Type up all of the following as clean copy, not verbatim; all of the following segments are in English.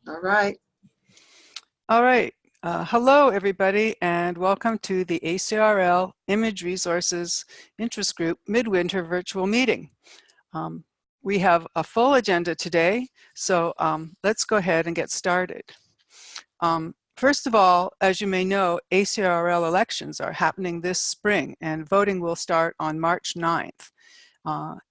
All right. All right. Hello, everybody, and welcome to the ACRL Image Resources Interest Group Midwinter virtual meeting. We have a full agenda today, so let's go ahead and get started. First of all, as you may know, ACRL elections are happening this spring, and voting will start on March 9th.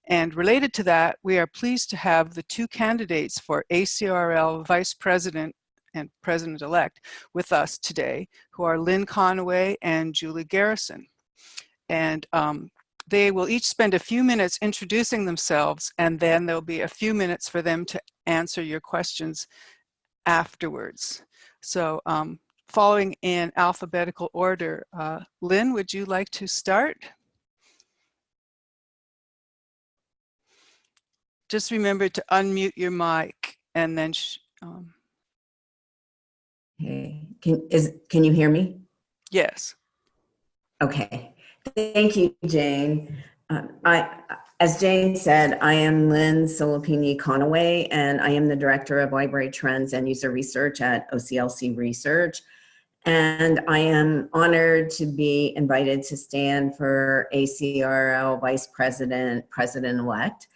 And related to that, we are pleased to have the two candidates for ACRL Vice President and President-elect with us today, who are Lynn Conaway and Julie Garrison. And they will each spend a few minutes introducing themselves, and then there'll be a few minutes for them to answer your questions afterwards. So following in alphabetical order, Lynn, would you like to start? Just remember to unmute your mic and then Hey, can you hear me? yes. Okay, thank you, Jane. As Jane said, I am Lin Sol Anderson Conaway, and I am the Director of Library Trends and User Research at OCLC Research. And I am honored to be invited to stand for ACRL Vice President, President-elect.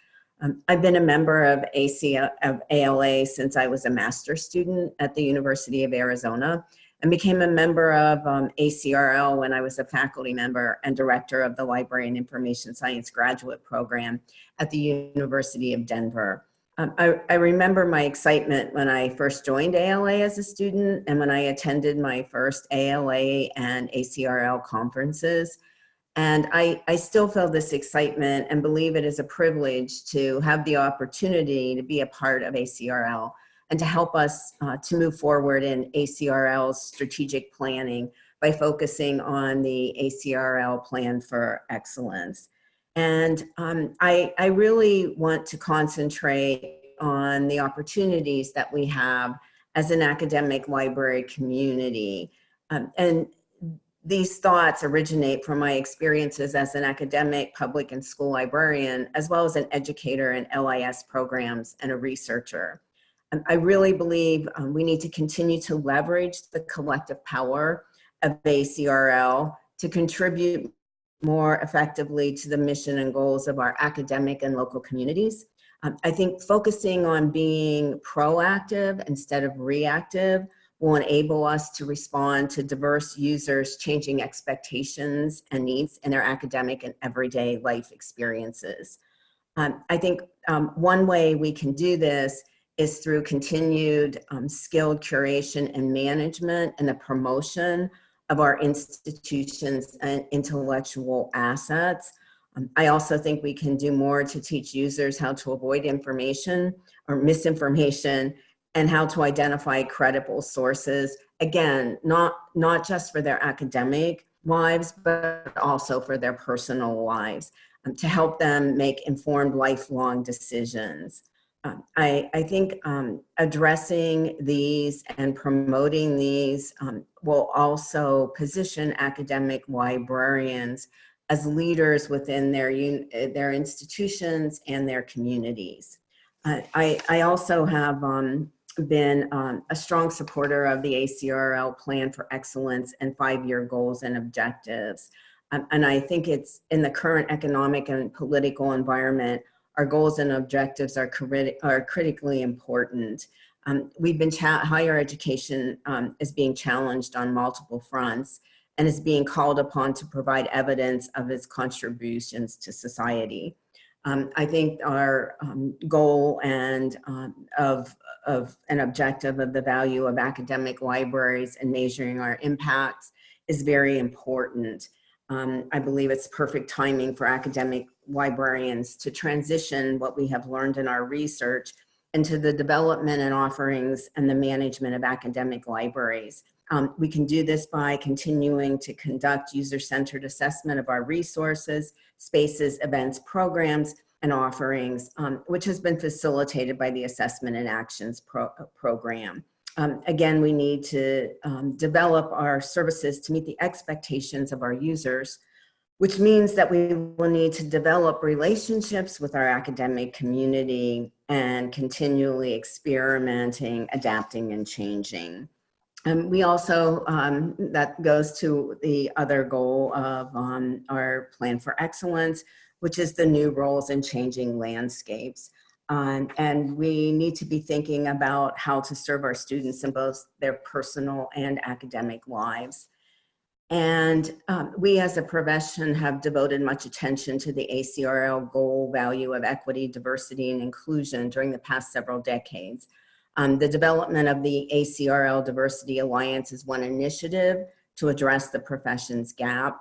I've been a member of ALA since I was a master's student at the University of Arizona, and became a member of ACRL when I was a faculty member and director of the Library and Information Science graduate program at the University of Denver. I remember my excitement when I first joined ALA as a student and when I attended my first ALA and ACRL conferences. And I still feel this excitement and believe it is a privilege to have the opportunity to be a part of ACRL and to help us to move forward in ACRL's strategic planning by focusing on the ACRL Plan for Excellence. And I really want to concentrate on the opportunities that we have as an academic library community. And these thoughts originate from my experiences as an academic, public, and school librarian, as well as an educator in LIS programs and a researcher. I really believe we need to continue to leverage the collective power of ACRL to contribute more effectively to the mission and goals of our academic and local communities. I think focusing on being proactive instead of reactive will enable us to respond to diverse users' changing expectations and needs in their academic and everyday life experiences. I think one way we can do this is through continued skilled curation and management and the promotion of our institutions and intellectual assets. I also think we can do more to teach users how to avoid information or misinformation and how to identify credible sources, again, not just for their academic lives, but also for their personal lives, to help them make informed lifelong decisions. I think addressing these and promoting these will also position academic librarians as leaders within their institutions and their communities. I also have been a strong supporter of the ACRL Plan for Excellence and 5-year goals and objectives. And I think it's in the current economic and political environment, our goals and objectives are critically important. We've been higher education is being challenged on multiple fronts and is being called upon to provide evidence of its contributions to society. I think our goal and of an objective of the value of academic libraries and measuring our impacts is very important. I believe it's perfect timing for academic librarians to transition what we have learned in our research into the development and offerings and the management of academic libraries. We can do this by continuing to conduct user-centered assessment of our resources, spaces, events, programs, and offerings, which has been facilitated by the Assessment and Actions program. Again, we need to develop our services to meet the expectations of our users which means that we will need to develop relationships with our academic community and continually experimenting, adapting, and changing. And we also, that goes to the other goal of our plan for excellence, which is the new roles in changing landscapes. And we need to be thinking about how to serve our students in both their personal and academic lives. And we as a profession have devoted much attention to the ACRL goal value of equity, diversity, and inclusion during the past several decades. The development of the ACRL Diversity Alliance is one initiative to address the profession's gap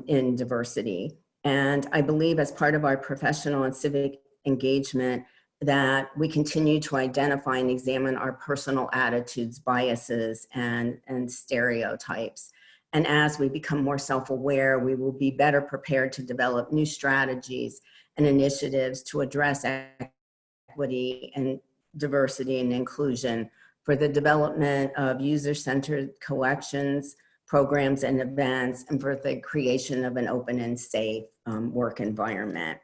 in diversity. And I believe as part of our professional and civic engagement that we continue to identify and examine our personal attitudes, biases, and stereotypes. And as we become more self-aware, we will be better prepared to develop new strategies and initiatives to address equity and diversity and inclusion for the development of user-centered collections, programs, and events, and for the creation of an open and safe work environment.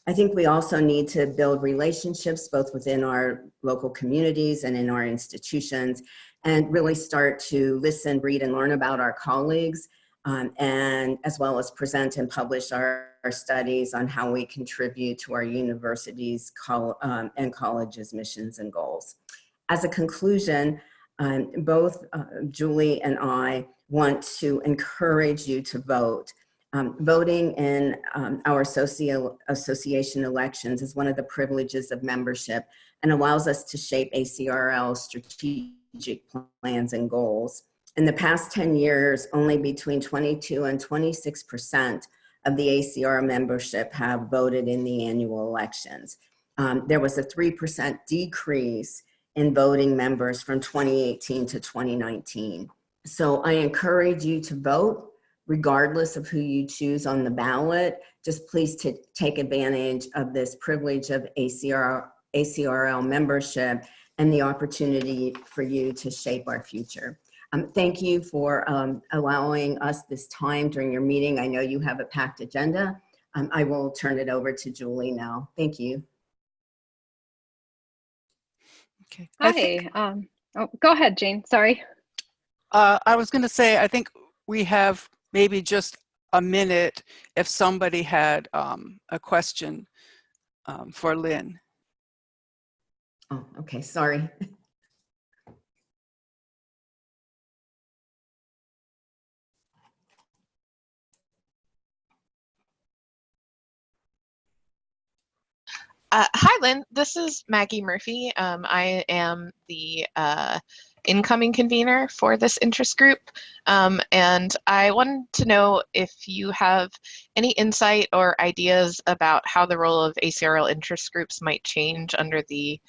I think we also need to build relationships both within our local communities and in our institutions, and really start to listen, read, and learn about our colleagues, and as well as present and publish our studies on how we contribute to our universities and colleges' missions and goals. As a conclusion, both Julie and I want to encourage you to vote. Voting in our association elections is one of the privileges of membership and allows us to shape ACRL's strategic plans and goals. In the past 10 years, only between 22 and 26% of the ACRL membership have voted in the annual elections. There was a 3% decrease in voting members from 2018 to 2019. So I encourage you to vote regardless of who you choose on the ballot. Just please take advantage of this privilege of ACRL membership and the opportunity for you to shape our future. Thank you for allowing us this time during your meeting. I know you have a packed agenda. I will turn it over to Julie now. Thank you. Okay. Hi. Oh, go ahead, Jane. Sorry. I was going to say, I think we have maybe just a minute if somebody had a question for Lynn. Oh, okay. Sorry. Hi, Lynn. This is Maggie Murphy. I am the incoming convener for this interest group. And I wanted to know if you have any insight or ideas about how the role of ACRL interest groups might change under the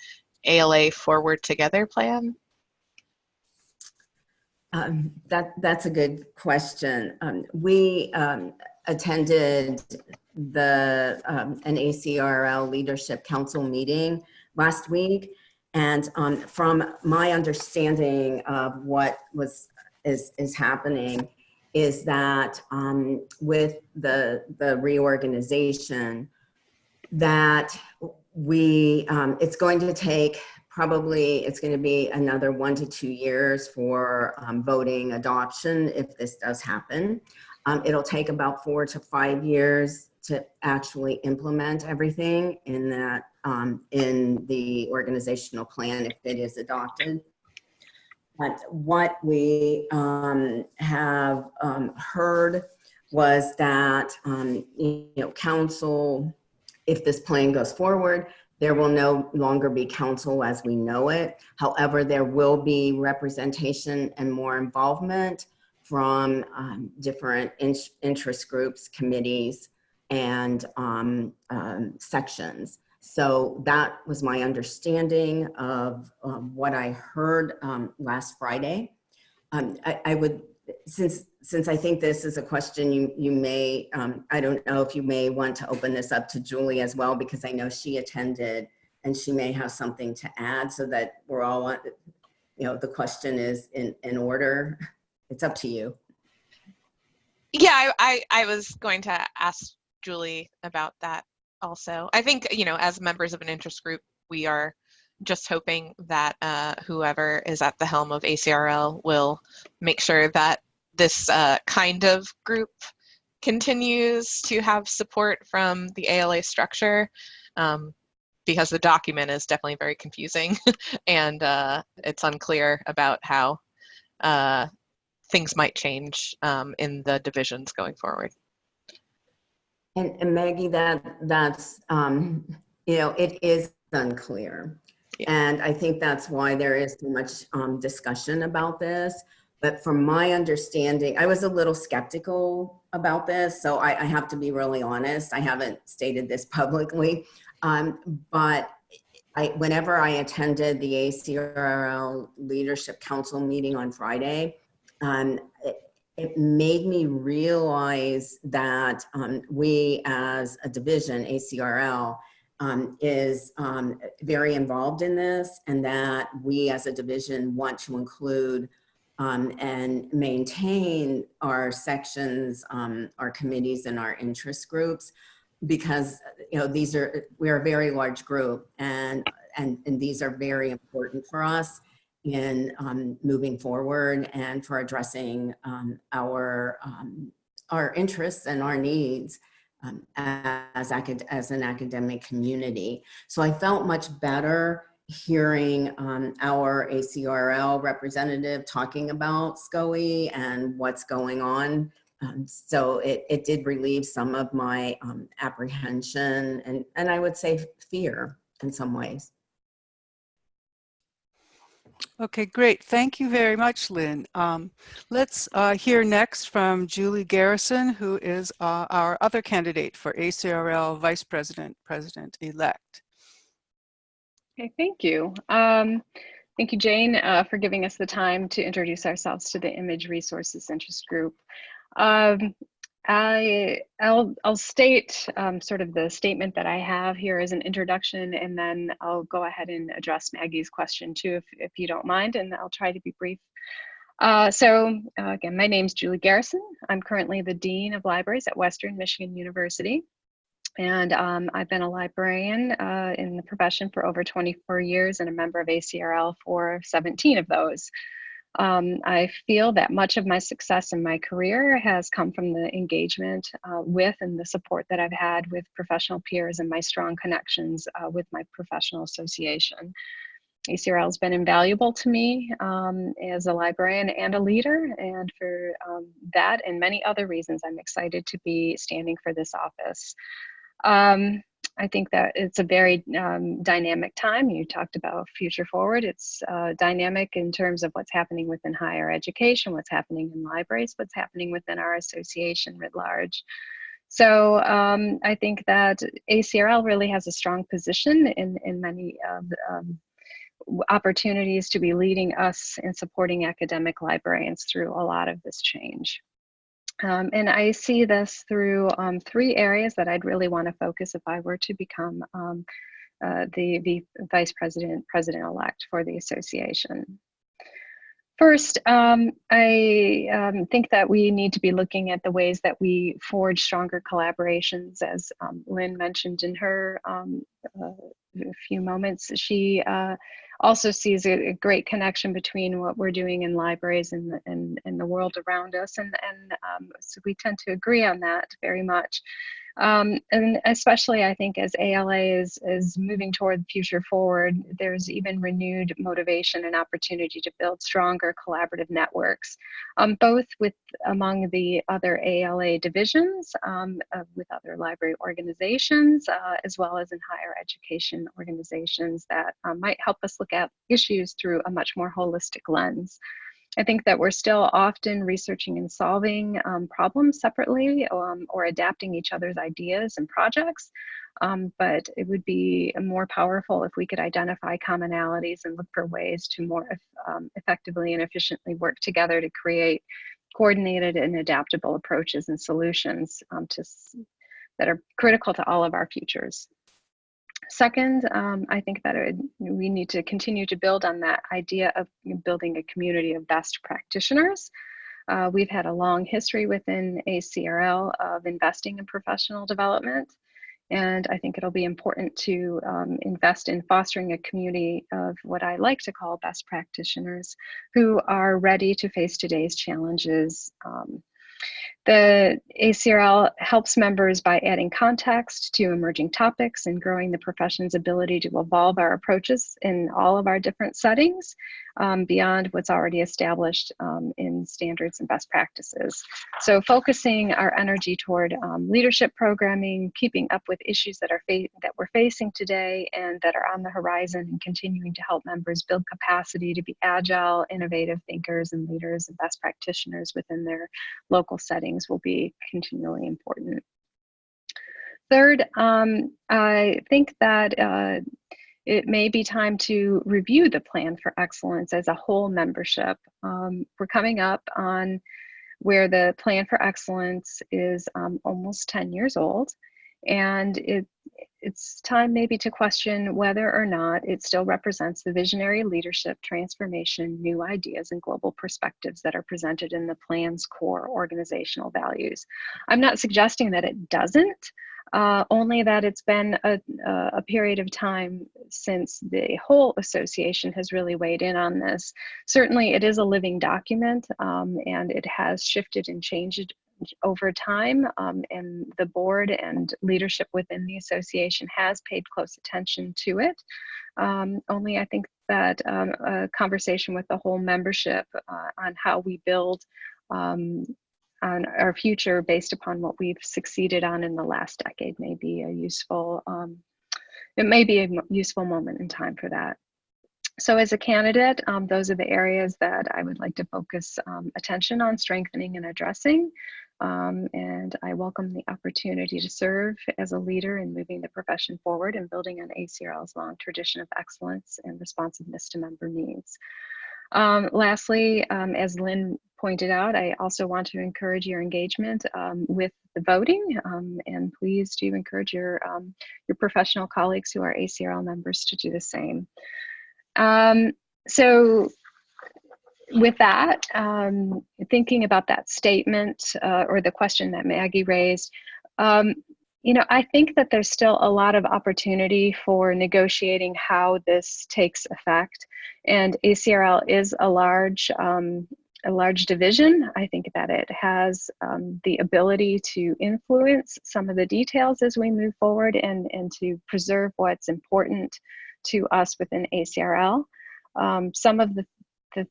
ALA Forward Together plan. That's a good question. We attended an ACRL Leadership Council meeting last week, and from my understanding of what is happening is that with the reorganization, that it's going to take it's going to be another 1 to 2 years for voting adoption if this does happen. It'll take about 4 to 5 years to actually implement everything in that in the organizational plan if it is adopted. But what we have heard was that council, if this plan goes forward, there will no longer be council as we know it. However, there will be representation and more involvement from different interest groups, committees, and sections. So that was my understanding of what I heard last Friday. I would, since I think this is a question you may, I don't know if you may want to open this up to Julie as well, because I know she attended and she may have something to add so that we're all on, the question is in order. It's up to you. Yeah, I was going to ask Julie about that also. I think, you know, as members of an interest group, we are just hoping that whoever is at the helm of ACRL will make sure that this kind of group continues to have support from the ALA structure, because the document is definitely very confusing and it's unclear about how things might change in the divisions going forward. And Maggie, that's you know, it is unclear. Yeah. And I think that's why there is so much discussion about this. But from my understanding, I was a little skeptical about this. So I have to be really honest. I haven't stated this publicly. But whenever I attended the ACRL Leadership Council meeting on Friday, it made me realize that we as a division, ACRL, is very involved in this, and that we as a division want to include and maintain our sections, our committees, and our interest groups, because you know we're a very large group, and these are very important for us in moving forward and for addressing our interests and our needs as an academic community. So I felt much better hearing our ACRL representative talking about SCOE and what's going on. So it did relieve some of my apprehension and I would say fear in some ways. Okay, great. Thank you very much, Lynn. Let's hear next from Julie Garrison, who is our other candidate for ACRL Vice President, President-elect. Okay, thank you. Thank you, Jane, for giving us the time to introduce ourselves to the Image Resources Interest Group. I'll state sort of the statement that I have here as an introduction, and then I'll go ahead and address Maggie's question too, if you don't mind, and I'll try to be brief. Again, my name's Julie Garrison. I'm currently the Dean of Libraries at Western Michigan University. And I've been a librarian in the profession for over 24 years and a member of ACRL for 17 of those. I feel that much of my success in my career has come from the engagement with and the support that I've had with professional peers and my strong connections with my professional association. ACRL has been invaluable to me as a librarian and a leader, and for that and many other reasons, I'm excited to be standing for this office. I think that it's a very dynamic time. You talked about future forward. It's dynamic in terms of what's happening within higher education, what's happening in libraries, what's happening within our association writ large. So I think that ACRL really has a strong position in many of opportunities to be leading us in supporting academic librarians through a lot of this change. And I see this through three areas that I'd really want to focus if I were to become the Vice President, President-elect for the association. First, I think that we need to be looking at the ways that we forge stronger collaborations, as Lynn mentioned in her a few moments. She also sees a great connection between what we're doing in libraries and the world around us, and so we tend to agree on that very much. And especially, I think, as ALA is moving toward future forward, there's even renewed motivation and opportunity to build stronger collaborative networks, both among the other ALA divisions, with other library organizations, as well as in higher education organizations that might help us look at issues through a much more holistic lens. I think that we're still often researching and solving problems separately, or adapting each other's ideas and projects, but it would be more powerful if we could identify commonalities and look for ways to more effectively and efficiently work together to create coordinated and adaptable approaches and solutions that are critical to all of our futures. Second, I think that we need to continue to build on that idea of building a community of best practitioners. We've had a long history within ACRL of investing in professional development. And I think it'll be important to invest in fostering a community of what I like to call best practitioners who are ready to face today's challenges. The ACRL helps members by adding context to emerging topics and growing the profession's ability to evolve our approaches in all of our different settings beyond what's already established in standards and best practices. So focusing our energy toward leadership programming, keeping up with issues that we're facing today and that are on the horizon, and continuing to help members build capacity to be agile, innovative thinkers and leaders and best practitioners within their local settings will be continually important. Third, I think that it may be time to review the Plan for Excellence as a whole membership. We're coming up on where the Plan for Excellence is almost 10 years old, and it's time maybe to question whether or not it still represents the visionary leadership, transformation, new ideas, and global perspectives that are presented in the plan's core organizational values. I'm not suggesting that it doesn't, only that it's been a period of time since the whole association has really weighed in on this. Certainly it is a living document, and it has shifted and changed over time, and the board and leadership within the association has paid close attention to it. Only I think that a conversation with the whole membership on how we build on our future based upon what we've succeeded on in the last decade may be a useful, it may be a useful moment in time for that. So as a candidate, those are the areas that I would like to focus attention on strengthening and addressing. And I welcome the opportunity to serve as a leader in moving the profession forward and building on ACRL's long tradition of excellence and responsiveness to member needs. Lastly, as Lynn pointed out, I also want to encourage your engagement with the voting, and please do encourage your professional colleagues who are ACRL members to do the same. So with that, thinking about that statement or the question that Maggie raised, you know, I think that there's still a lot of opportunity for negotiating how this takes effect. And ACRL is a large division. I think that it has the ability to influence some of the details as we move forward and to preserve what's important to us within ACRL. Some of the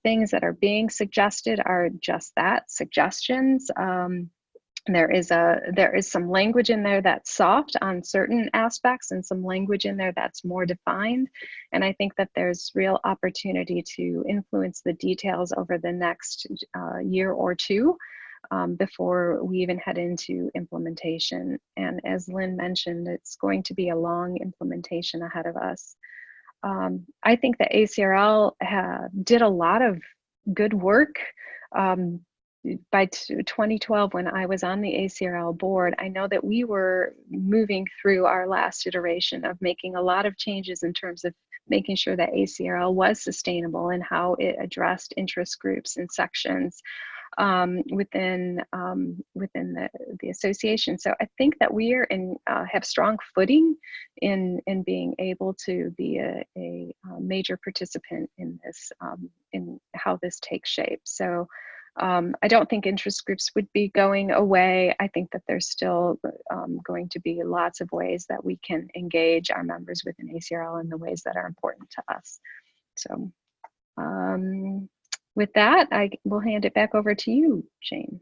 things that are being suggested are just that, suggestions. There is some language in there that's soft on certain aspects and some language in there that's more defined. And I think that there's real opportunity to influence the details over the next year or two before we even head into implementation. And as Lynn mentioned, it's going to be a long implementation ahead of us. I think that ACRL did a lot of good work. By 2012, when I was on the ACRL board, I know that we were moving through our last iteration of making a lot of changes in terms of making sure that ACRL was sustainable and how it addressed interest groups and sections within the association. So I think that we are have strong footing in being able to be a major participant in this, in how this takes shape. So I don't think interest groups would be going away. I think that there's still going to be lots of ways that we can engage our members within ACRL in the ways that are important to us. So with that, I will hand it back over to you, Jane.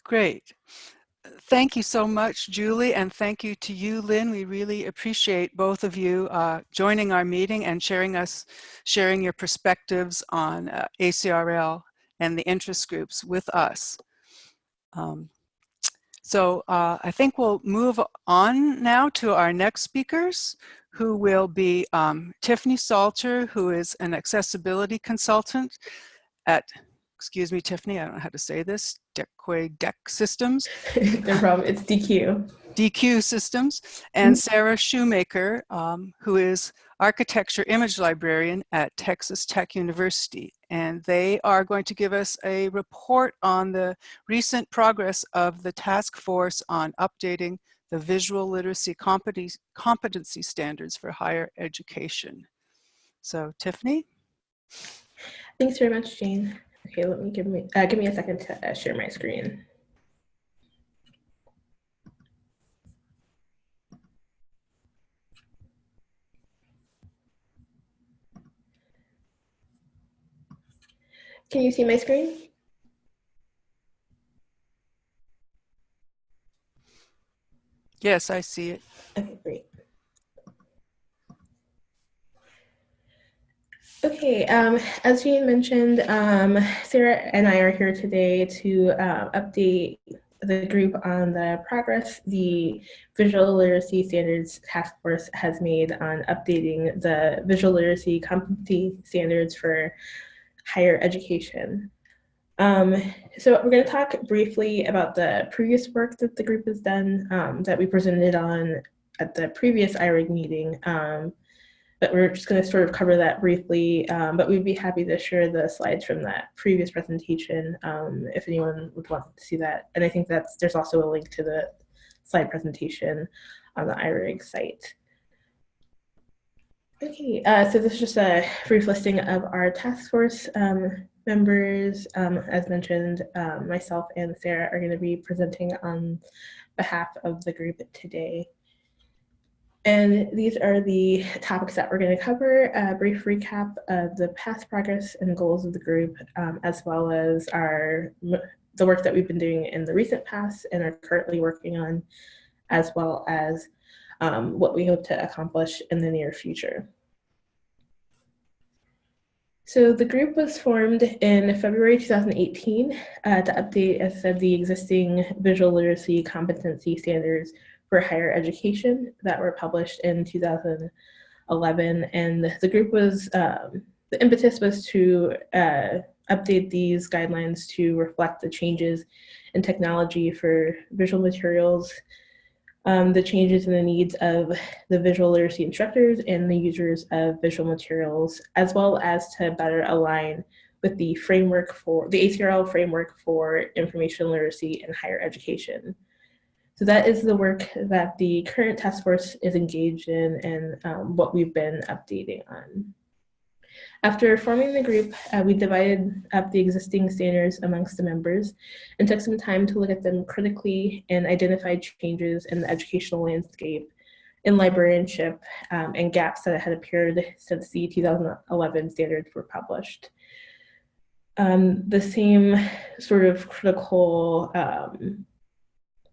Great. Thank you so much, Julie, and thank you to you, Lynn. We really appreciate both of you joining our meeting and sharing your perspectives on ACRL and the interest groups with us. So I think we'll move on now to our next speakers, who will be Tiffany Salter, who is an accessibility consultant at excuse me, Tiffany, I don't know how to say this, DEC systems. No problem, it's DQ. DQ systems, and Sara Shoemaker, who is architecture image librarian at Texas Tech University. And they are going to give us a report on the recent progress of the task force on updating the visual literacy competency standards for higher education. So, Tiffany? Thanks very much, Jane. Okay, let me give me a second to share my screen. Can you see my screen? Yes, I see it. Okay, great. Okay, as Jane mentioned, Sara and I are here today to update the group on the progress the Visual Literacy Standards Task Force has made on updating the visual literacy competency standards for higher education. So we're going to talk briefly about the previous work that the group has done that we presented on at the previous IRIG meeting. But we're just going to sort of cover that briefly, but we'd be happy to share the slides from that previous presentation if anyone would want to see that. And I think there's also a link to the slide presentation on the IRIG site. Okay, so this is just a brief listing of our task force members. As mentioned, myself and Sara are going to be presenting on behalf of the group today. And these are the topics that we're going to cover, a brief recap of the past progress and goals of the group, as well as the work that we've been doing in the recent past and are currently working on, as well as what we hope to accomplish in the near future. So the group was formed in February 2018 to update, as I said, the existing visual literacy competency standards for higher education that were published in 2011. And the group was, the impetus was to update these guidelines to reflect the changes in technology for visual materials, the changes in the needs of the visual literacy instructors and the users of visual materials, as well as to better align with the framework for the ACRL framework for information literacy in higher education. So that is the work that the current task force is engaged in and what we've been updating on. After forming the group, we divided up the existing standards amongst the members and took some time to look at them critically and identify changes in the educational landscape, in librarianship, and gaps that had appeared since the 2011 standards were published. The same sort of critical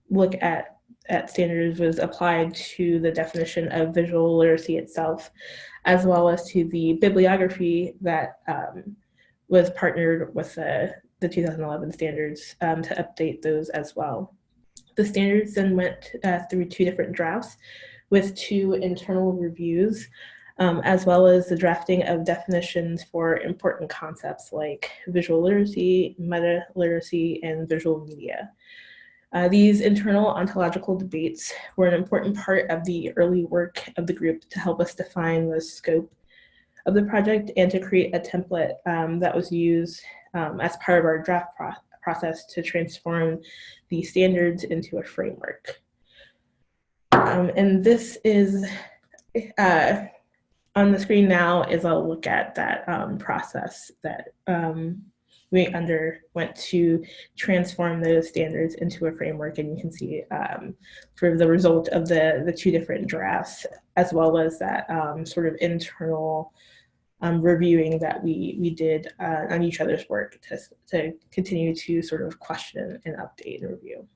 look at standards was applied to the definition of visual literacy itself, as well as to the bibliography that was partnered with the 2011 standards to update those as well. The standards then went through 2 different drafts with 2 internal reviews, as well as the drafting of definitions for important concepts like visual literacy, meta literacy, and visual media. These internal ontological debates were an important part of the early work of the group to help us define the scope of the project and to create a template that was used as part of our draft process to transform the standards into a framework. And this is, on the screen now is a look at that process that we underwent to transform those standards into a framework, and you can see sort of the result of the 2 different drafts, as well as that sort of internal reviewing that we did on each other's work to continue to sort of question and update and review.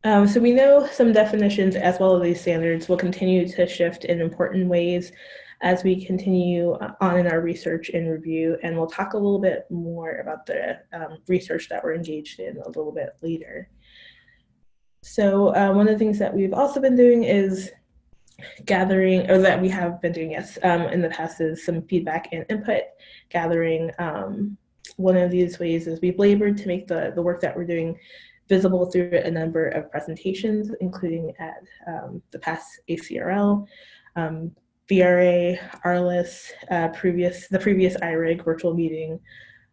So we know some definitions as well as these standards will continue to shift in important ways as we continue on in our research and review, and we'll talk a little bit more about the research that we're engaged in a little bit later. So one of the things that we've also been doing is gathering, or that we have been doing, yes, in the past, is some feedback and input gathering. One of these ways is we've labored to make the work that we're doing visible through a number of presentations, including at the past ACRL, VRA, ARLIS, the previous IRIG virtual meeting,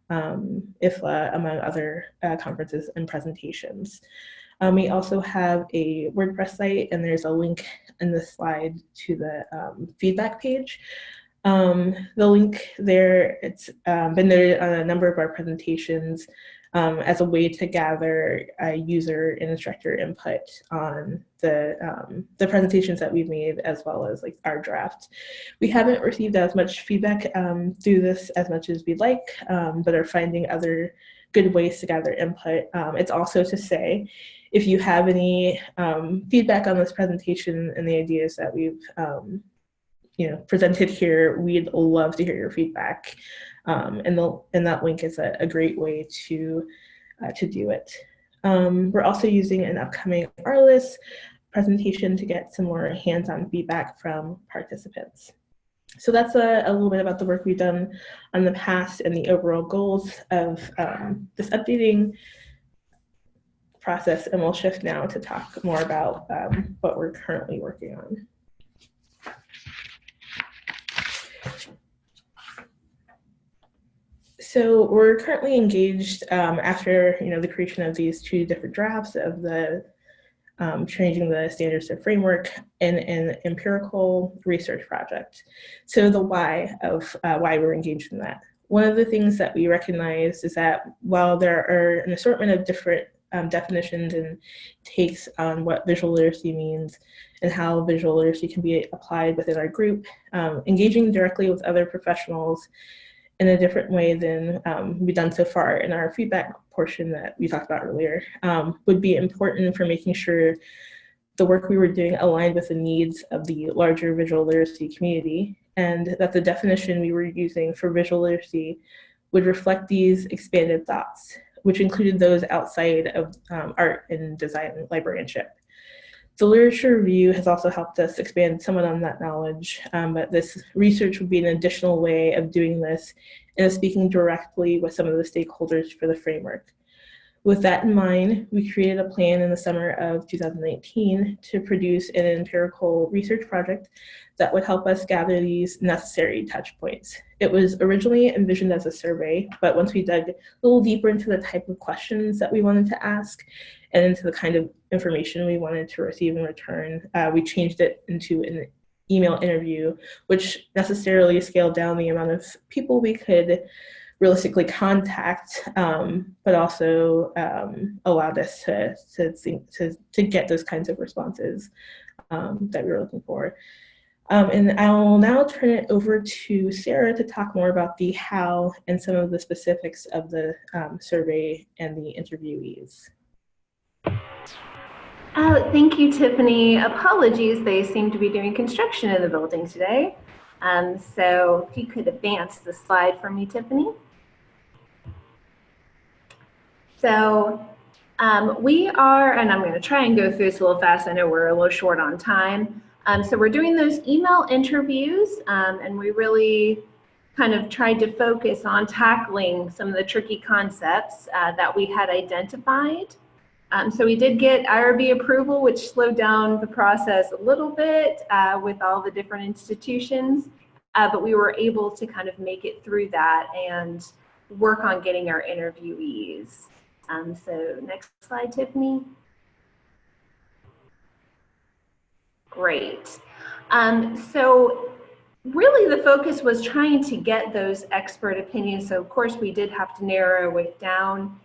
IFLA, among other conferences and presentations. We also have a WordPress site, and there's a link in the slide to the feedback page. The link there, it's been noted on a number of our presentations as a way to gather user and instructor input on the presentations that we've made, as well as like our draft. We haven't received as much feedback through this as much as we'd like, but are finding other good ways to gather input. It's also to say, if you have any feedback on this presentation and the ideas that we've presented here, we'd love to hear your feedback. And that link is a great way to do it. We're also using an upcoming ARLIS presentation to get some more hands-on feedback from participants. So that's a little bit about the work we've done on the past and the overall goals of this updating process. And we'll shift now to talk more about what we're currently working on. So we're currently engaged after the creation of these two different drafts of the changing the standards to framework in an empirical research project. So the why of why we're engaged in that. One of the things that we recognize is that while there are an assortment of different definitions and takes on what visual literacy means and how visual literacy can be applied within our group, engaging directly with other professionals in a different way than we've done so far in our feedback portion that we talked about earlier would be important for making sure the work we were doing aligned with the needs of the larger visual literacy community, and that the definition we were using for visual literacy would reflect these expanded thoughts, which included those outside of art and design and librarianship. The literature review has also helped us expand somewhat on that knowledge, but this research would be an additional way of doing this and speaking directly with some of the stakeholders for the framework. With that in mind, we created a plan in the summer of 2019 to produce an empirical research project that would help us gather these necessary touch points. It was originally envisioned as a survey, but once we dug a little deeper into the type of questions that we wanted to ask and into the kind of information we wanted to receive in return, we changed it into an email interview, which necessarily scaled down the amount of people we could realistically contact, but also allowed us to get those kinds of responses that we were looking for. And I'll now turn it over to Sara to talk more about the how and some of the specifics of the survey and the interviewees. Thank you, Tiffany. Apologies, they seem to be doing construction in the building today. So if you could advance the slide for me, Tiffany. So we are, and I'm going to try and go through this a little fast. I know we're a little short on time. So we're doing those email interviews, and we really kind of tried to focus on tackling some of the tricky concepts that we had identified. So we did get IRB approval, which slowed down the process a little bit with all the different institutions, but we were able to kind of make it through that and work on getting our interviewees. So next slide, Tiffany. Great. So really the focus was trying to get those expert opinions. So of course we did have to narrow it down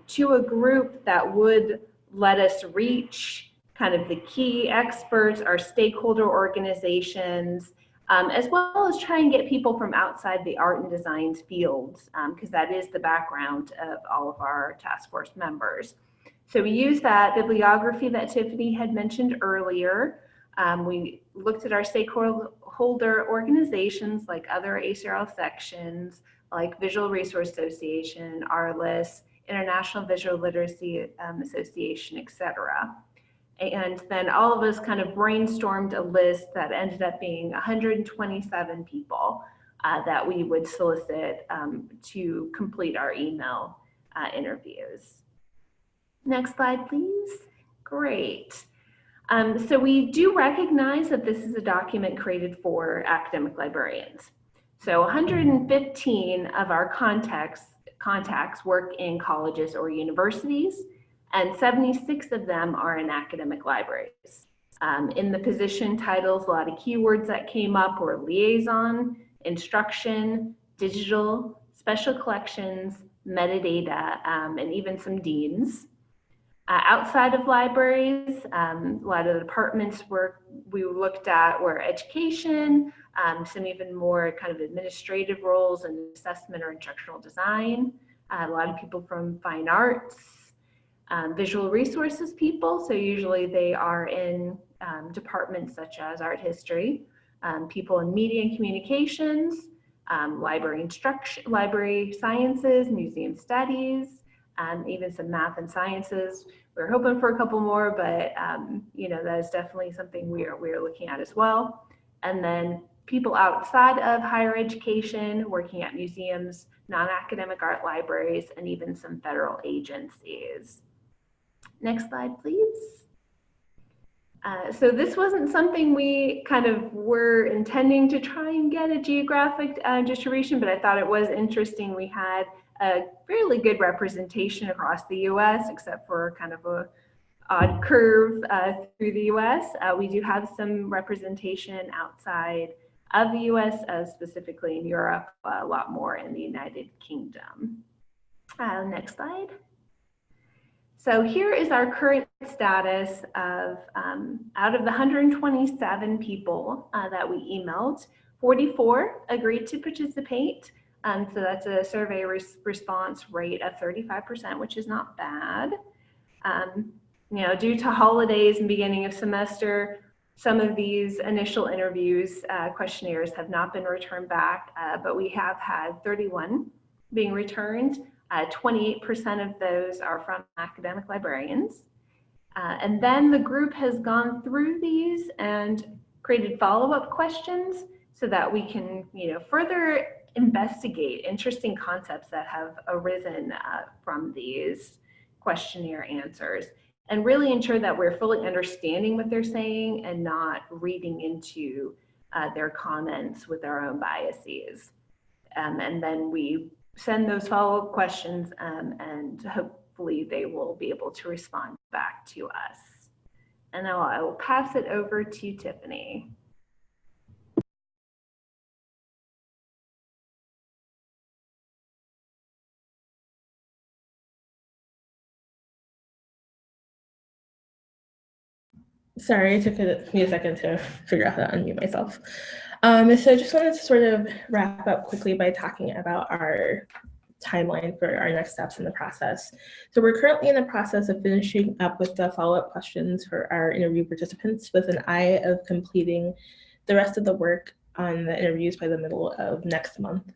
to a group that would let us reach kind of the key experts, our stakeholder organizations, as well as try and get people from outside the art and design fields, because that is the background of all of our task force members. So we used that bibliography that Tiffany had mentioned earlier. We looked at our stakeholder organizations like other ACRL sections, like Visual Resource Association, ARLIS, International Visual Literacy Association, etc. And then all of us kind of brainstormed a list that ended up being 127 people that we would solicit to complete our email interviews. Next slide, please. Great. So we do recognize that this is a document created for academic librarians. So 115 of our contacts work in colleges or universities, and 76 of them are in academic libraries. In the position titles, a lot of keywords that came up were liaison, instruction, digital, special collections, metadata, and even some deans. Outside of libraries, a lot of the departments we looked at were education, some even more kind of administrative roles in assessment or instructional design, a lot of people from fine arts, visual resources people, so usually they are in departments such as art history, people in media and communications, library instruction, library sciences, museum studies, even some math and sciences. We're hoping for a couple more, but you know, that is definitely something we're looking at as well. And then people outside of higher education, working at museums, non-academic art libraries, and even some federal agencies. Next slide, please. So this wasn't something we kind of were intending to try and get a geographic distribution, but I thought it was interesting. We had a fairly good representation across the US, except for kind of a odd curve through the US. We do have some representation outside of the US, specifically in Europe, a lot more in the United Kingdom. Next slide. So here is our current status of, out of the 127 people that we emailed, 44 agreed to participate. So that's a survey response rate of 35%, which is not bad. You know, due to holidays and beginning of semester, some of these initial interviews, questionnaires have not been returned back, but we have had 31 being returned. 28% of those are from academic librarians. And then the group has gone through these and created follow-up questions so that we can, you know, further investigate interesting concepts that have arisen from these questionnaire answers, and really ensure that we're fully understanding what they're saying and not reading into their comments with our own biases. And then we send those follow-up questions and hopefully they will be able to respond back to us. And now I will pass it over to Tiffany. Sorry, it took me a second to figure out how to unmute myself. So I just wanted to sort of wrap up quickly by talking about our timeline for our next steps in the process. So we're currently in the process of finishing up with the follow-up questions for our interview participants with an eye of completing the rest of the work on the interviews by the middle of next month.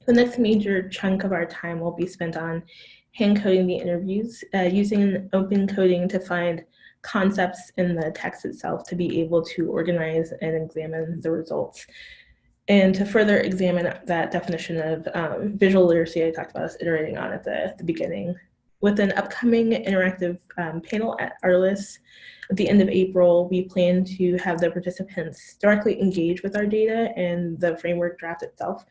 The next major chunk of our time will be spent on hand coding the interviews, using open coding to find concepts in the text itself to be able to organize and examine the results. And to further examine that definition of visual literacy I talked about us iterating on at the beginning. With an upcoming interactive panel at Arliss at the end of April, we plan to have the participants directly engage with our data and the framework draft itself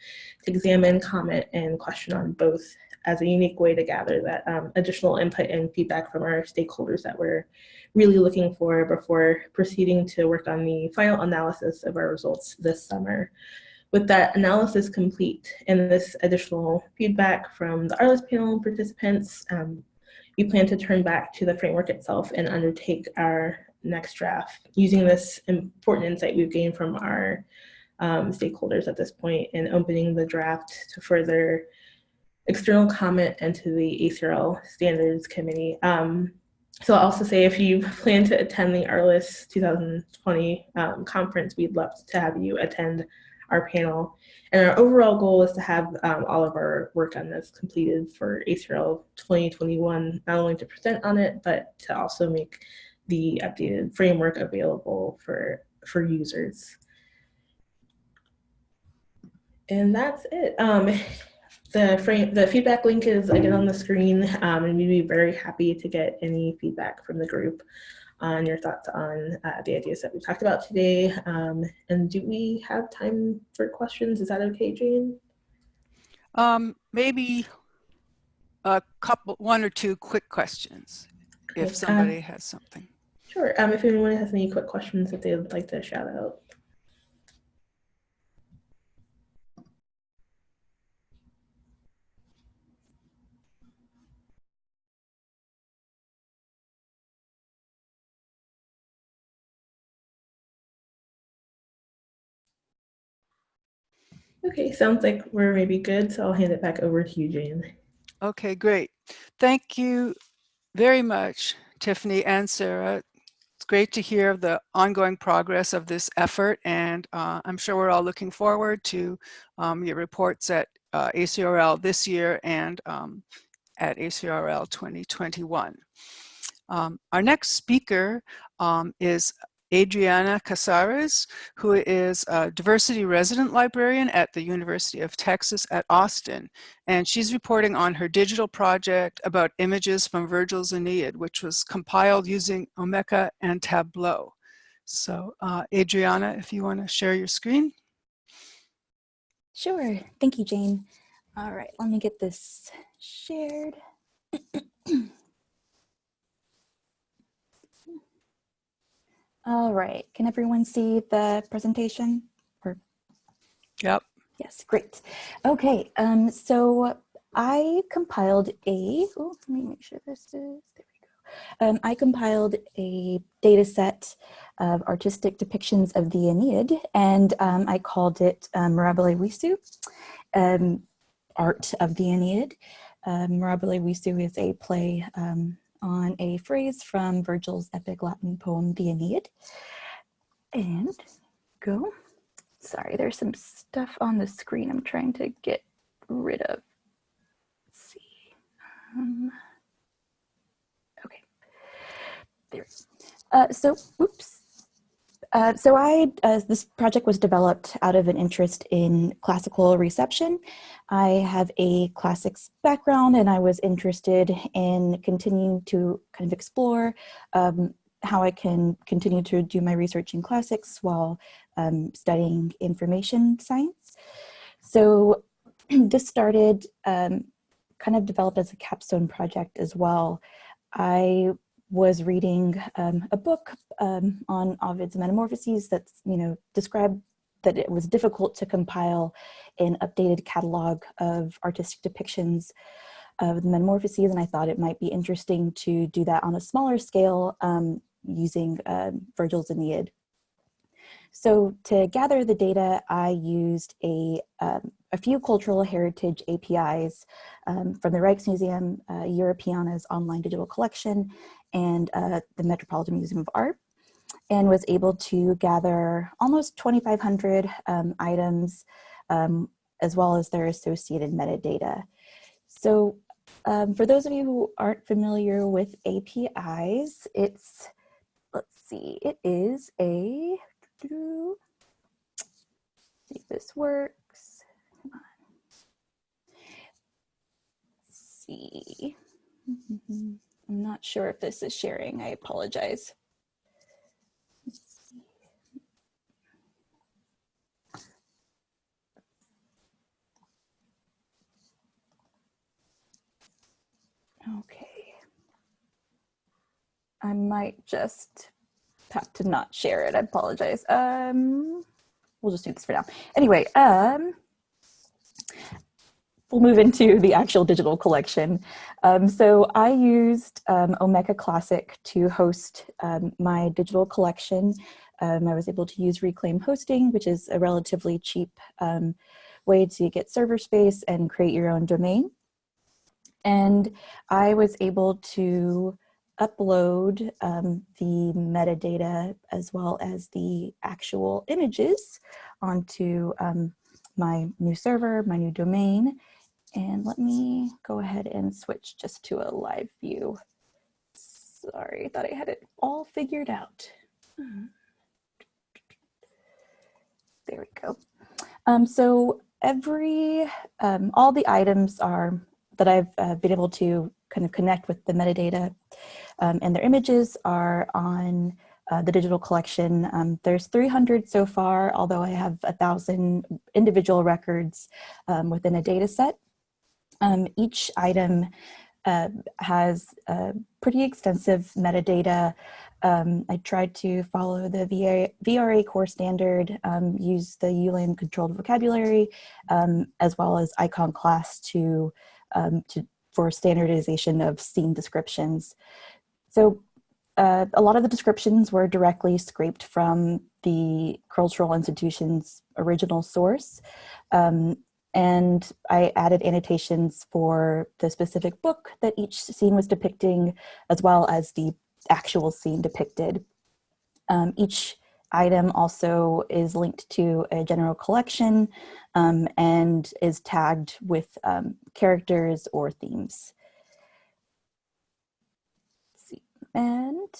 to examine, comment, and question on both as a unique way to gather that additional input and feedback from our stakeholders that we're really looking for before proceeding to work on the final analysis of our results this summer. With that analysis complete and this additional feedback from the Arliss panel participants, we plan to turn back to the framework itself and undertake our next draft using this important insight we've gained from our stakeholders at this point and opening the draft to further external comment and to the ACRL Standards Committee. So I'll also say if you plan to attend the Arliss 2020 conference, we'd love to have you attend our panel. And our overall goal is to have all of our work on this completed for ACRL 2021, not only to present on it, but to also make the updated framework available for users. And that's it. The feedback link is again on the screen, and we'd be very happy to get any feedback from the group on your thoughts on the ideas that we talked about today. And do we have time for questions? Is that okay, Jane? Maybe one or two quick questions, Okay. if somebody has something. Sure. If anyone has any quick questions that they would like to shout out. Okay, sounds like we're maybe good, so I'll hand it back over to you, Jane. Okay, great. Thank you very much, Tiffany and Sara. It's great to hear the ongoing progress of this effort, and I'm sure we're all looking forward to your reports at ACRL this year and at ACRL 2021. Our next speaker is Adriana Cásarez, who is a diversity resident librarian at the University of Texas at Austin. And she's reporting on her digital project about images from Virgil's Aeneid, which was compiled using Omeka and Tableau. So Adriana, if you want to share your screen. Sure, thank you, Jane. All right, let me get this shared. All right, can everyone see the presentation? Yep. Yes, great. Okay, so I compiled let me make sure this is, there we go. I compiled a data set of artistic depictions of the Aeneid, and I called it Mirabile Visu, Art of the Aeneid. Mirabile Visu is a play on a phrase from Virgil's epic Latin poem, the Aeneid. And go. Sorry, there's some stuff on the screen I'm trying to get rid of. Let's see. Okay. There. This project was developed out of an interest in classical reception. I have a classics background, and I was interested in continuing to kind of explore how I can continue to do my research in classics while studying information science. So this started kind of developed as a capstone project as well. I was reading a book on Ovid's Metamorphoses that's, described that it was difficult to compile an updated catalog of artistic depictions of the Metamorphoses, and I thought it might be interesting to do that on a smaller scale using Virgil's Aeneid. So to gather the data, I used a few cultural heritage APIs from the Rijksmuseum, Europeana's online digital collection, and the Metropolitan Museum of Art, and was able to gather almost 2,500 items, as well as their associated metadata. So for those of you who aren't familiar with APIs, it's, let's see, it is a, see if this works. Come on. Let's see. I'm not sure if this is sharing. I apologize. Okay. I might just have to not share it. I apologize. We'll just do this for now. Anyway, we'll move into the actual digital collection. So I used Omeka Classic to host my digital collection. I was able to use Reclaim Hosting, which is a relatively cheap way to get server space and create your own domain. And I was able to upload the metadata as well as the actual images onto my new server, my new domain. And let me go ahead and switch just to a live view. Sorry, I thought I had it all figured out. There we go. So all the items that I've been able to kind of connect with the metadata and their images are on the digital collection. There's 300 so far, although I have 1,000 individual records within a data set. Each item has pretty extensive metadata. I tried to follow the VRA core standard, use the ULAN controlled vocabulary, as well as icon class for standardization of scene descriptions. So a lot of the descriptions were directly scraped from the cultural institution's original source. And I added annotations for the specific book that each scene was depicting, as well as the actual scene depicted. Each item also is linked to a general collection and is tagged with characters or themes. Let's see. And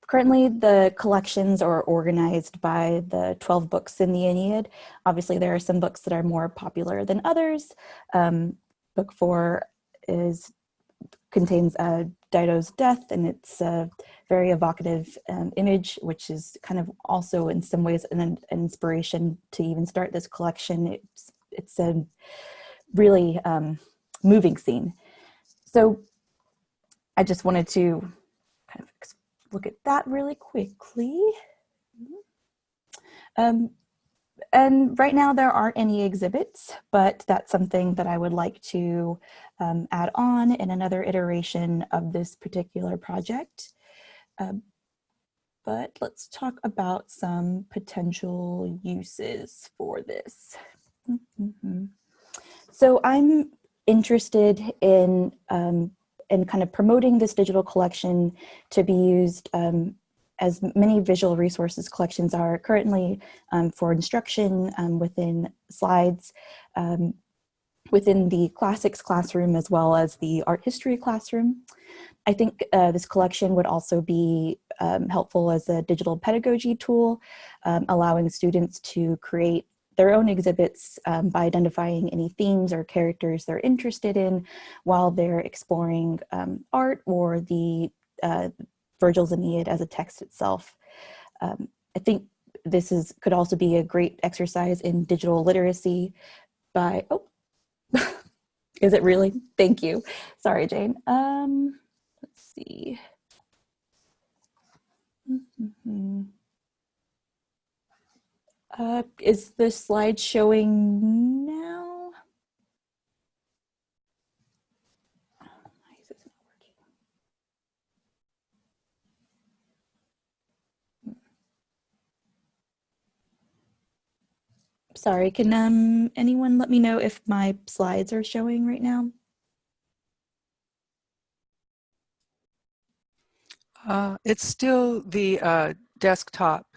currently, the collections are organized by the 12 books in the Aeneid. Obviously, there are some books that are more popular than others. Book 4 contains Dido's death, and it's a very evocative image, which is kind of also in some ways an inspiration to even start this collection. It's a really moving scene. So I just wanted to kind of look at that really quickly. And right now there aren't any exhibits, but that's something that I would like to add on in another iteration of this particular project. But let's talk about some potential uses for this. So I'm interested in kind of promoting this digital collection to be used as many visual resources collections are currently for instruction within slides, within the classics classroom, as well as the art history classroom. I think this collection would also be helpful as a digital pedagogy tool, allowing students to create their own exhibits by identifying any themes or characters they're interested in while they're exploring art or the Virgil's Aeneid as a text itself. I think this could also be a great exercise in digital literacy by, oh, is it really? Thank you. Sorry, Jane. Let's see. Is the slide showing now? Why is this not working? Sorry, can anyone let me know if my slides are showing right now? It's still the desktop.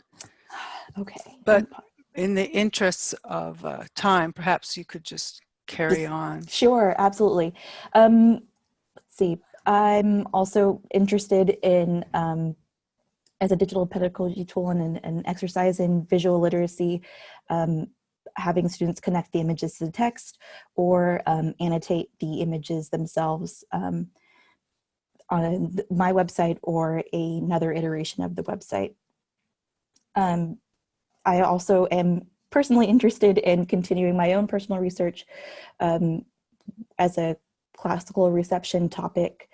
Okay. But in the interests of time, perhaps you could just carry on. Sure, absolutely. Let's see. I'm also interested in, as a digital pedagogy tool and an exercise in visual literacy, having students connect the images to the text or annotate the images themselves on my website or another iteration of the website. I also am personally interested in continuing my own personal research as a classical reception topic,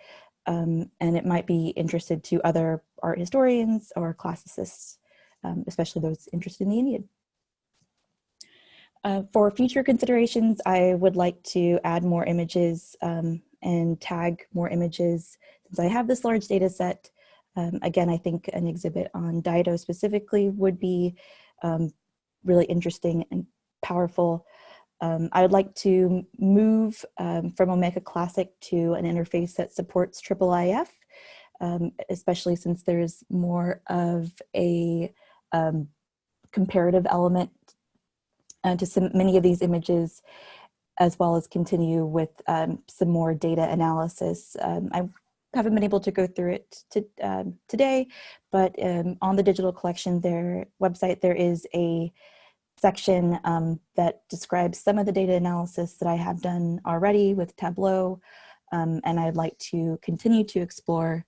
and it might be interested to other art historians or classicists, especially those interested in the Aeneid. For future considerations, I would like to add more images and tag more images. Since I have this large data set, again, I think an exhibit on Dido specifically would be really interesting and powerful. I would like to move from Omeka Classic to an interface that supports IIIF, especially since there's more of a comparative element to many of these images, as well as continue with some more data analysis. I haven't been able to go through it today, but on the digital collection website, there is a section that describes some of the data analysis that I have done already with Tableau, and I'd like to continue to explore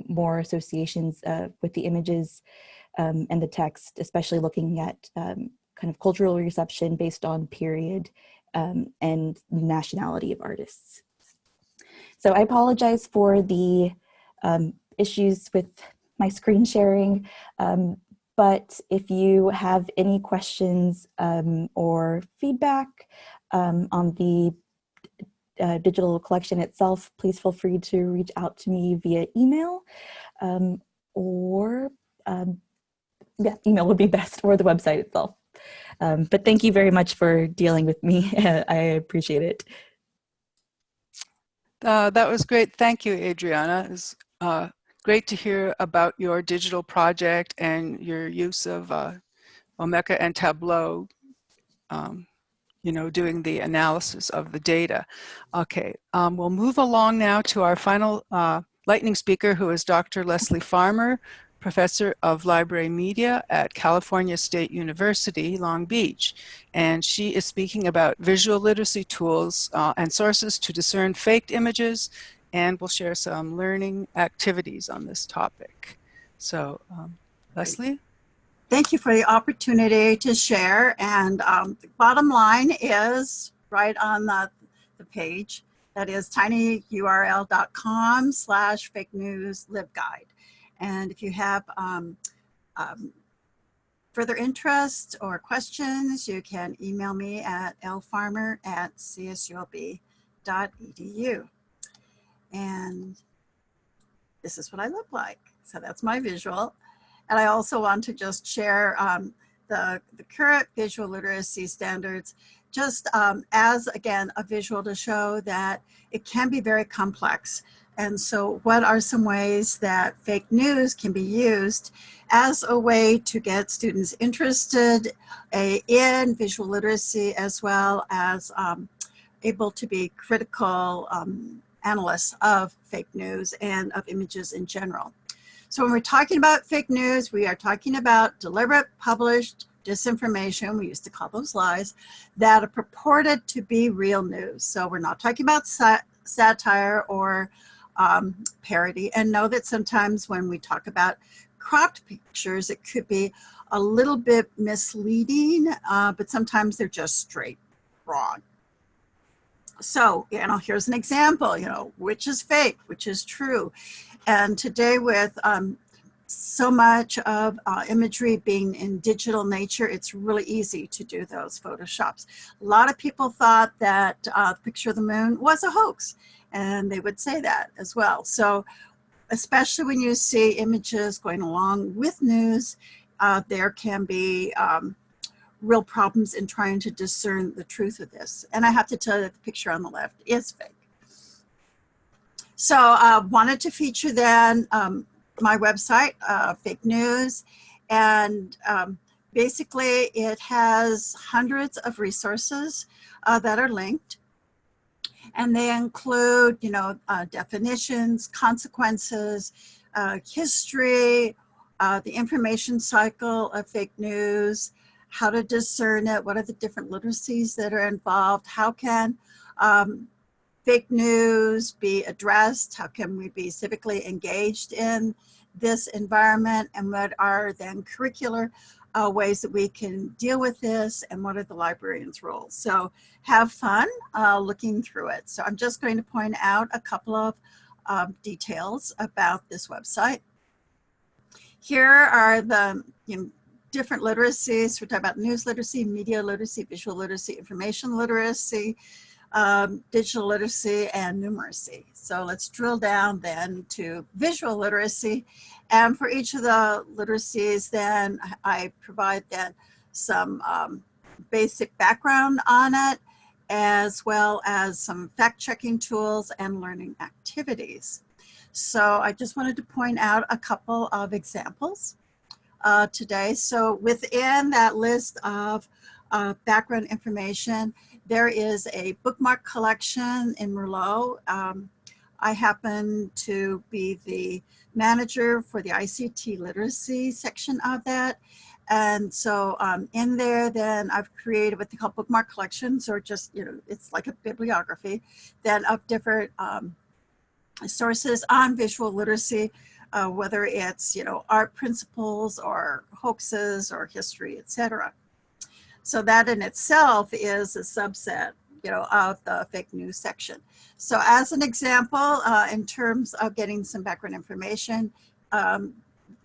more associations with the images and the text, especially looking at kind of cultural reception based on period and nationality of artists. So I apologize for the issues with my screen sharing, but if you have any questions or feedback on the digital collection itself, please feel free to reach out to me via email or yeah, email would be best, or the website itself. But thank you very much for dealing with me. I appreciate it. That was great. Thank you, Adriana. It was great to hear about your digital project and your use of Omeka and Tableau, you know, doing the analysis of the data. Okay, we'll move along now to our final lightning speaker, who is Dr. Lesley Farmer, Professor of Library Media at California State University, Long Beach. And she is speaking about visual literacy tools and sources to discern faked images, and we'll share some learning activities on this topic. So, Lesley? Thank you for the opportunity to share. And the bottom line is right on the page. That is tinyurl.com/fake news libguide. And if you have further interest or questions, you can email me at lfarmer@csulb.edu. And this is what I look like. So that's my visual. And I also want to just share the current visual literacy standards, just as, again, a visual to show that it can be very complex. And so what are some ways that fake news can be used as a way to get students interested in visual literacy, as well as able to be critical analysts of fake news and of images in general. So when we're talking about fake news, we are talking about deliberate published disinformation, we used to call those lies, that are purported to be real news. So we're not talking about satire or parody. And know that sometimes when we talk about cropped pictures, it could be a little bit misleading, but sometimes they're just straight wrong. So, you know, here's an example, you know, which is fake, which is true. And today with so much of imagery being in digital nature, it's really easy to do those Photoshops. A lot of people thought that the picture of the moon was a hoax, and they would say that as well. So especially when you see images going along with news, there can be real problems in trying to discern the truth of this. And I have to tell you that the picture on the left is fake. So I wanted to feature then my website, Fake News, and basically it has hundreds of resources that are linked. And they include, you know, definitions, consequences, history, the information cycle of fake news, how to discern it, what are the different literacies that are involved, how can fake news be addressed, how can we be civically engaged in this environment, and what are then curricular ways that we can deal with this, and what are the librarians' roles. So have fun looking through it. So I'm just going to point out a couple of details about this website. Here are the different literacies. We're talking about news literacy, media literacy, visual literacy, information literacy, digital literacy, and numeracy. So let's drill down then to visual literacy. And for each of the literacies, then I provide then some basic background on it, as well as some fact-checking tools and learning activities. So I just wanted to point out a couple of examples today. So within that list of background information, there is a bookmark collection in Merlot I happen to be the manager for the ICT Literacy section of that. And so in there, then I've created what they call bookmark collections, or just, you know, it's like a bibliography then of different sources on visual literacy, whether it's, you know, art principles or hoaxes or history, etc. So that in itself is a subset, you know, of the fake news section. So as an example, in terms of getting some background information,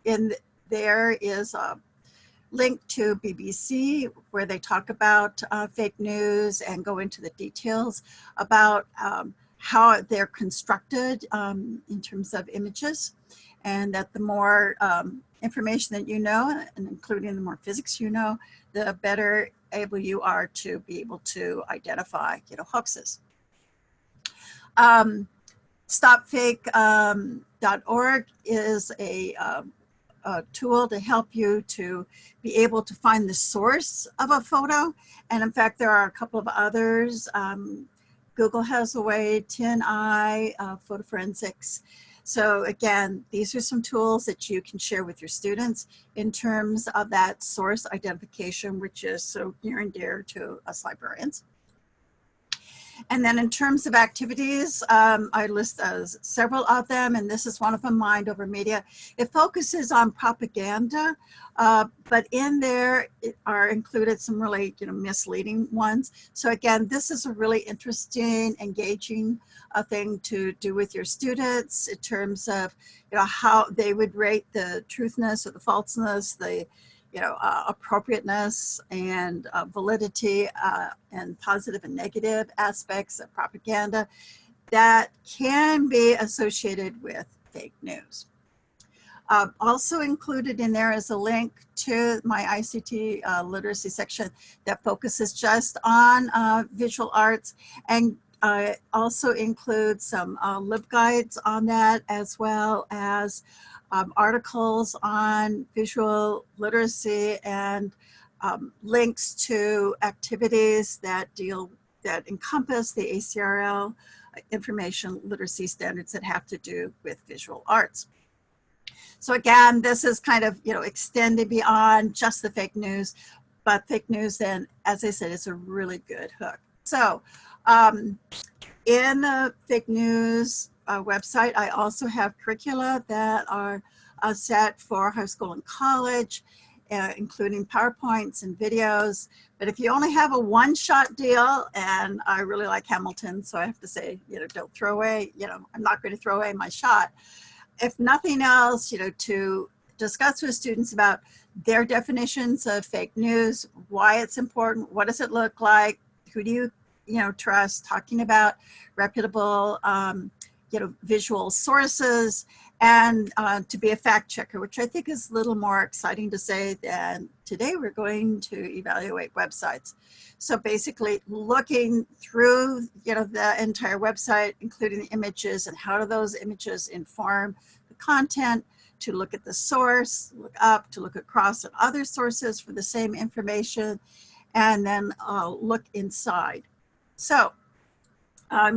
in there is a link to BBC where they talk about fake news and go into the details about how they're constructed in terms of images, and that the more information that you know, and including the more physics you know, the better able you are to be able to identify, you know, hoaxes. Stopfake.org is a tool to help you to be able to find the source of a photo. And in fact, there are a couple of others. Google has a way, TinEye, Photo Forensics. So again, these are some tools that you can share with your students in terms of that source identification, which is so near and dear to us librarians. And then in terms of activities, I list several of them, and this is one of them, Mind Over Media. It focuses on propaganda, but in there are included some really, you know, misleading ones. So again, this is a really interesting, engaging thing to do with your students in terms of, you know, how they would rate the truthness or the falseness, the, you know, appropriateness and validity and positive and negative aspects of propaganda that can be associated with fake news. Also included in there is a link to my ICT literacy section that focuses just on visual arts, and also includes some LibGuides on that, as well as articles on visual literacy and links to activities that encompass the ACRL information literacy standards that have to do with visual arts. So again, this is kind of, you know, extended beyond just the fake news, but fake news then, as I said, is a really good hook. So in the fake news website, I also have curricula that are set for high school and college, including PowerPoints and videos. But if you only have a one-shot deal, and I really like Hamilton, so I have to say, you know, don't throw away, you know, I'm not going to throw away my shot. If nothing else, you know, to discuss with students about their definitions of fake news, why it's important, what does it look like, who do you know, trust, talking about reputable, you know, visual sources, and to be a fact checker, which I think is a little more exciting to say than today we're going to evaluate websites. So basically looking through, you know, the entire website, including the images and how do those images inform the content, to look at the source, look up, to look across at other sources for the same information, and then look inside. So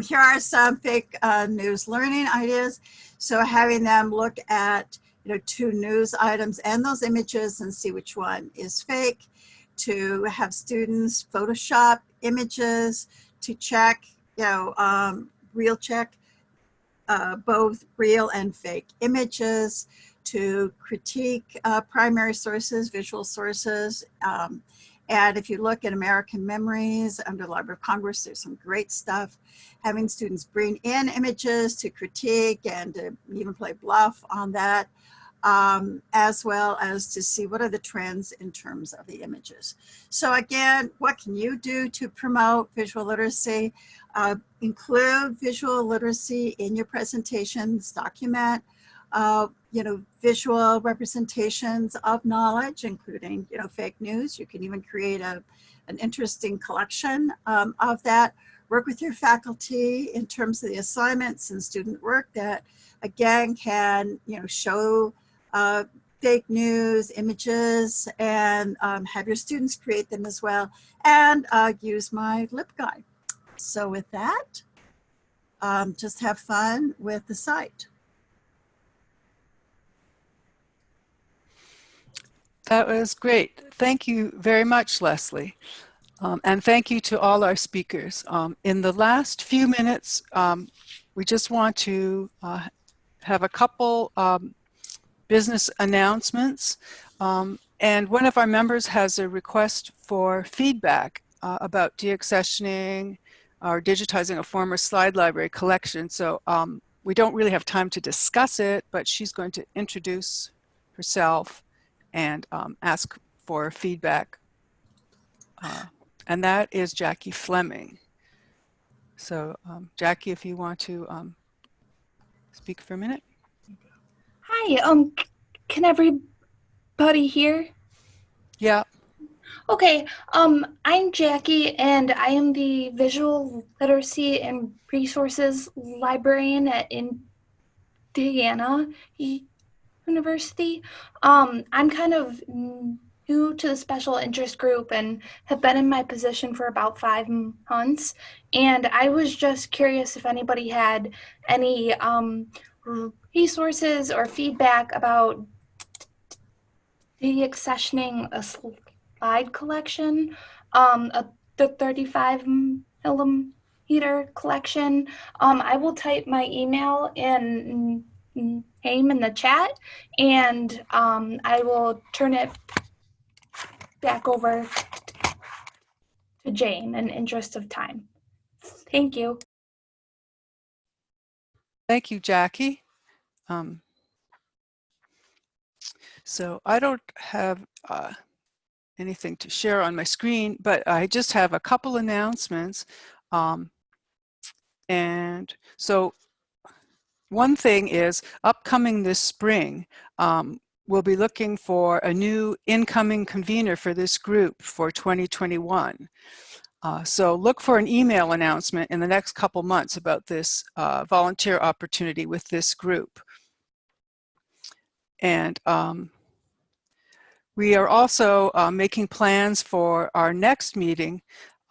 here are some fake news learning ideas. So having them look at, you know, 2 news items and those images and see which one is fake, to have students Photoshop images to check, you know, real check both real and fake images, to critique primary sources, visual sources. And if you look at American Memories under the Library of Congress, there's some great stuff. Having students bring in images to critique and to even play bluff on that, as well as to see what are the trends in terms of the images. So again, what can you do to promote visual literacy? Include visual literacy in your presentations, document you know, visual representations of knowledge, including, you know, fake news. You can even create an interesting collection of that. Work with your faculty in terms of the assignments and student work that, again, can, you know, show fake news images, and have your students create them as well, and use my LibGuide. So with that, just have fun with the site. That was great. Thank you very much, Lesley. And thank you to all our speakers. In the last few minutes, we just want to have a couple business announcements. And one of our members has a request for feedback about deaccessioning or digitizing a former slide library collection. So we don't really have time to discuss it, but she's going to introduce herself and ask for feedback. And that is Jackie Fleming. So Jackie, if you want to speak for a minute. Hi, can everybody hear? Yeah. Okay, I'm Jackie and I am the Visual Literacy and Resources Librarian at Indiana University. I'm kind of new to the special interest group and have been in my position for about 5 months. And I was just curious if anybody had any resources or feedback about deaccessioning a slide collection, the 35 millimeter collection. I will type my email and name in the chat, and I will turn it back over to Jane in interest of time. Thank you. Thank you, Jackie. So I don't have anything to share on my screen, but I just have a couple announcements. And so one thing is upcoming this spring, we'll be looking for a new incoming convener for this group for 2021. So look for an email announcement in the next couple months about this volunteer opportunity with this group. And we are also making plans for our next meeting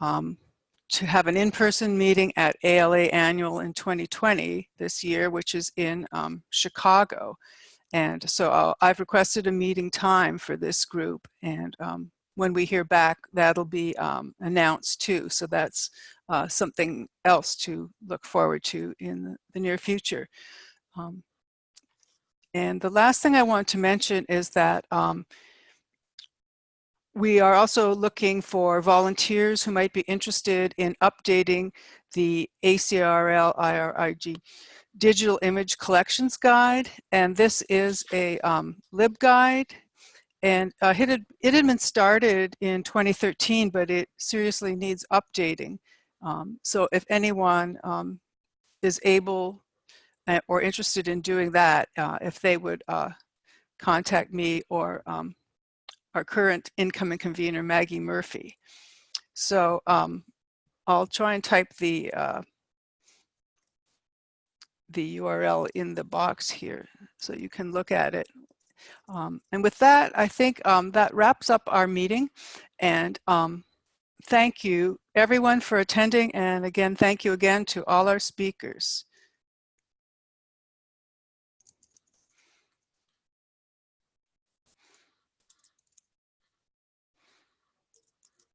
to have an in-person meeting at ALA Annual in 2020 this year, which is in Chicago. And so I've requested a meeting time for this group, and when we hear back, that'll be announced too. So that's something else to look forward to in the near future. And the last thing I want to mention is that we are also looking for volunteers who might be interested in updating the ACRL IRIG Digital Image Collections Guide. And this is a LibGuide. And it had been started in 2013, but it seriously needs updating. So if anyone is able or interested in doing that, if they would contact me or our current incoming convener, Maggie Murphy. So I'll try and type the URL in the box here so you can look at it. And with that, I think that wraps up our meeting. And thank you everyone for attending. And again, thank you again to all our speakers.